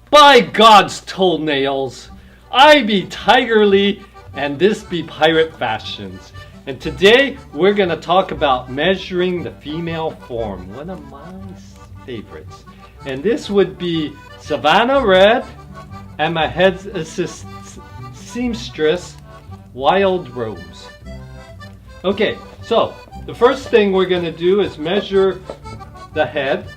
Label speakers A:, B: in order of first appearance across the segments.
A: By God's toenails, I be Tiger Lee and this be Pirate Fashions. And today we're going to talk about measuring the female form, one of my favorites. And this would be Savannah Red and my head assist seamstress, Wild Rose. Okay, so the first thing we're going to do is measure the head.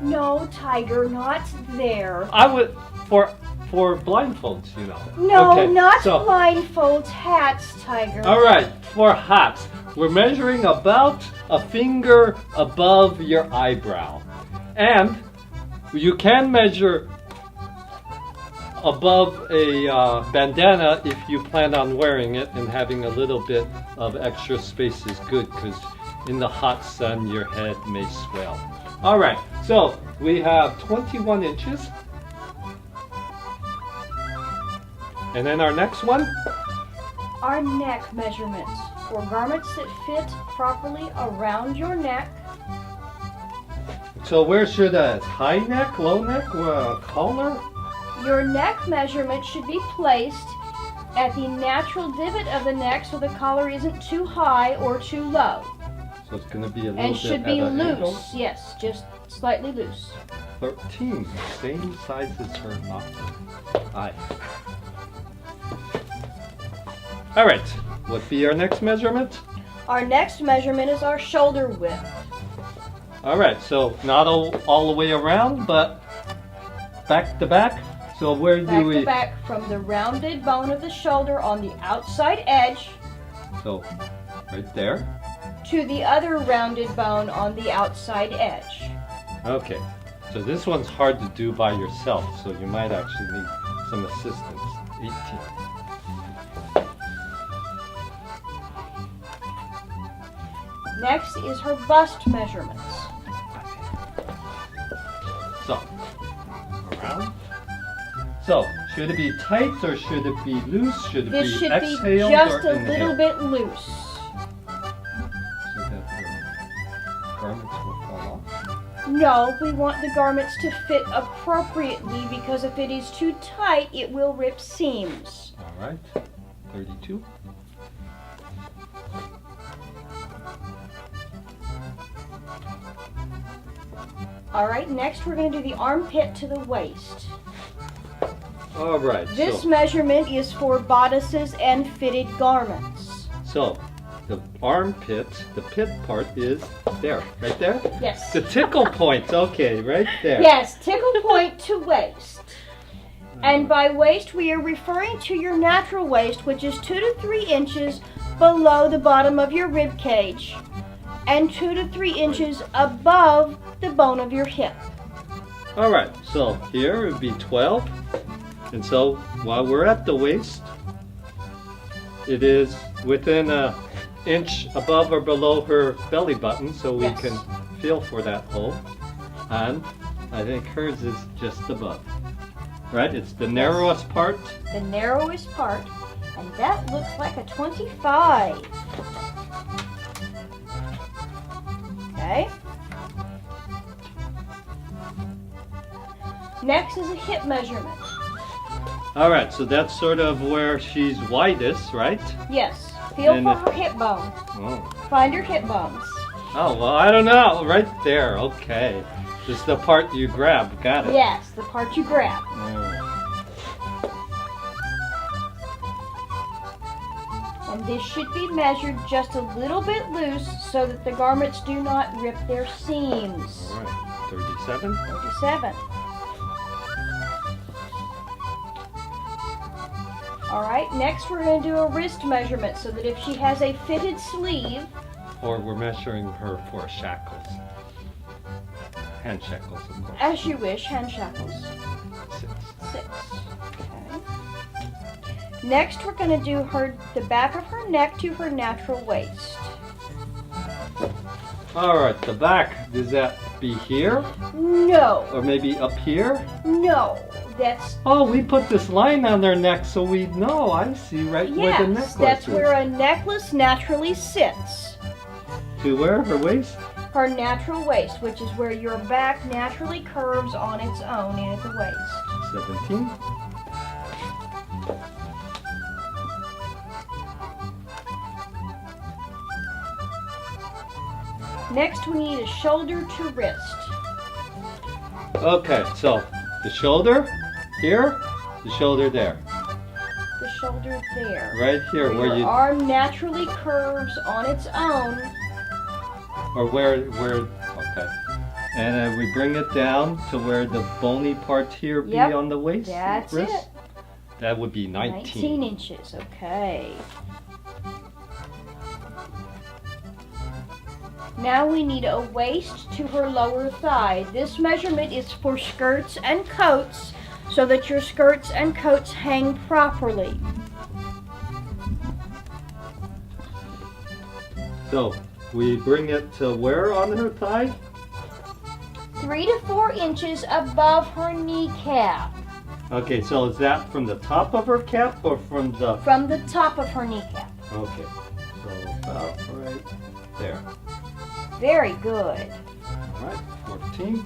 B: No, Tiger, not there.
A: I would for blindfolds, you know.
B: No,
A: okay,
B: not
A: so,
B: blindfolds, hats, Tiger.
A: All right, for hats, we're measuring about a finger above your eyebrow. And you can measure above a bandana if you plan on wearing it, and having a little bit of extra space is good because in the hot sun your head may swell. Alright, so we have 21 inches. And then our next one?
B: Our neck measurements for garments that fit properly around your neck.
A: So where should high neck, low neck, collar?
B: Your neck measurement should be placed at the natural divot of the neck so the collar isn't too high or too low.
A: So it's going to be a little
B: and
A: bit
B: should be
A: at an
B: loose.
A: angle.
B: Yes, just slightly loose.
A: 13, same size as her eye. All right, what be our next measurement?
B: Our next measurement is our shoulder width.
A: All right, so not all the way around, but back to back. So where
B: Back
A: do we?
B: to back from the rounded bone of the shoulder on the outside edge.
A: So right there.
B: To the other rounded bone on the outside edge.
A: Okay, so this one's hard to do by yourself, so you might actually need some assistance. 18.
B: Next is her bust measurements.
A: So, around. So, should it be tight or should it be loose? Should it
B: This
A: be
B: should be
A: exhaled
B: just
A: or
B: a little
A: inhaled?
B: bit loose.
A: So that the garments will fall off?
B: No, we want the garments to fit appropriately because if it is too tight, it will rip seams.
A: Alright, 32.
B: Alright, next we're going to do the armpit to the waist.
A: Alright,
B: This measurement is for bodices and fitted garments.
A: so the armpit, the pit part is there, right there?
B: Yes.
A: The tickle point, okay, right there.
B: Yes, tickle point to waist. And by waist, we are referring to your natural waist, which is 2 to 3 inches below the bottom of your rib cage and 2 to 3 inches above the bone of your hip.
A: Alright, so here it would be 12. And so while we're at the waist, it is within an inch above or below her belly button, so we
B: Yes.
A: can feel for that hole. And I think hers is just above. Right? It's the narrowest part.
B: The narrowest part, and that looks like a 25. Okay. Next is a hip measurement.
A: Alright, so that's sort of where she's widest, right?
B: Yes, feel
A: And
B: for her hip bone.
A: Oh.
B: Find her hip bones.
A: Oh, well, I don't know. Right there. Okay. This is the part you grab. Got it.
B: Yes, the part you grab. And this should be measured just a little bit loose so that the garments do not rip their seams.
A: Alright, 37.
B: 37. Alright, next we're going to do a wrist measurement so that if she has a fitted sleeve,
A: Or we're measuring her for shackles. Hand shackles, of course.
B: as you wish, hand shackles.
A: 6.
B: 6. Okay. Next we're going to do the back of her neck to her natural waist.
A: Alright, the back, does that be here?
B: No,
A: Or maybe up here?
B: no, that's,
A: Oh, we put this line on their neck so we know. I see right where the
B: yes,
A: necklace
B: that's
A: is.
B: where a necklace naturally sits.
A: To where? Her waist?
B: Her natural waist, which is where your back naturally curves on its own in at the waist.
A: 17.
B: Next, we need a shoulder to wrist.
A: Okay, so the shoulder here, the shoulder there.
B: The shoulder there.
A: Right here, where
B: your
A: you,
B: arm naturally curves on its own.
A: or where, okay. And then we bring it down to where the bony part here be
B: Yep,
A: on the waist,
B: that's
A: wrist.
B: it.
A: That would be
B: 19 inches, okay. Now we need a waist to her lower thigh. This measurement is for skirts and coats so that your skirts and coats hang properly.
A: So we bring it to where on her thigh?
B: 3 to 4 inches above her kneecap.
A: Okay, so is that from the top of her cap or from the...
B: From the top of her kneecap.
A: Okay, so about right there.
B: Very good.
A: All right, 14.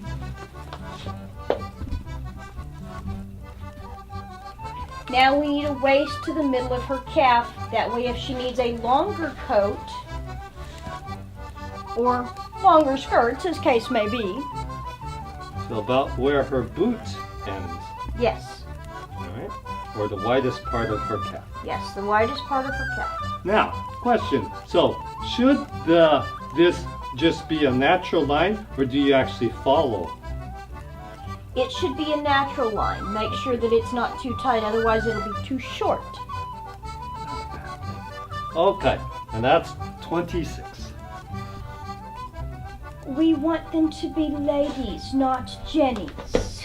B: Now we need a waist to the middle of her calf. That way if she needs a longer coat or longer skirts, as case may be.
A: So about where her boot ends,
B: Yes,
A: all right? Or the widest part of her calf.
B: yes, the widest part of her calf.
A: Now, question. So should this just be a natural line or do you actually follow?
B: It should be a natural line. Make sure that it's not too tight, otherwise it'll be too short.
A: Okay, and that's 26.
B: We want them to be ladies, not Jennies.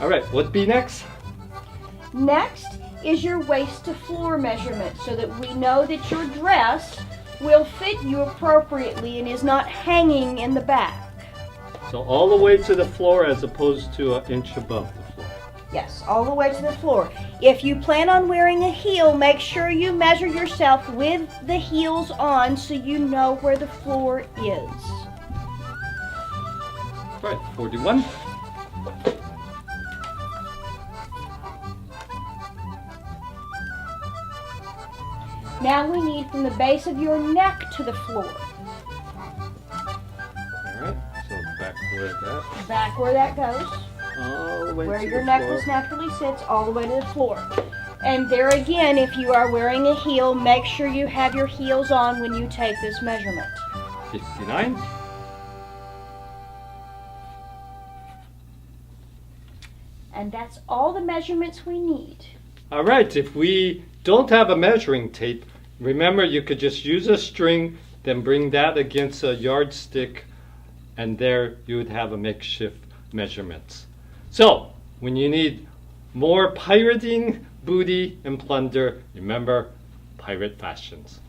A: All right, what'd be next?
B: Next is your waist to floor measurement so that we know that your dress will fit you appropriately and is not hanging in the back.
A: So all the way to the floor as opposed to an inch above the floor.
B: Yes, all the way to the floor. If you plan on wearing a heel, make sure you measure yourself with the heels on so you know where the floor is.
A: All right, 41.
B: Now we need from the base of your neck to the floor.
A: All right, so back where that,
B: Back where that goes,
A: all the way
B: where
A: to
B: your
A: the
B: necklace
A: floor.
B: naturally sits, all the way to the floor. And there again, if you are wearing a heel, make sure you have your heels on when you take this measurement.
A: 59.
B: And that's all the measurements we need.
A: All right, if we don't have a measuring tape, remember you could just use a string, then bring that against a yardstick, and there you would have a makeshift measurements. So, when you need more pirating, booty, and plunder, remember Pirate Fashions.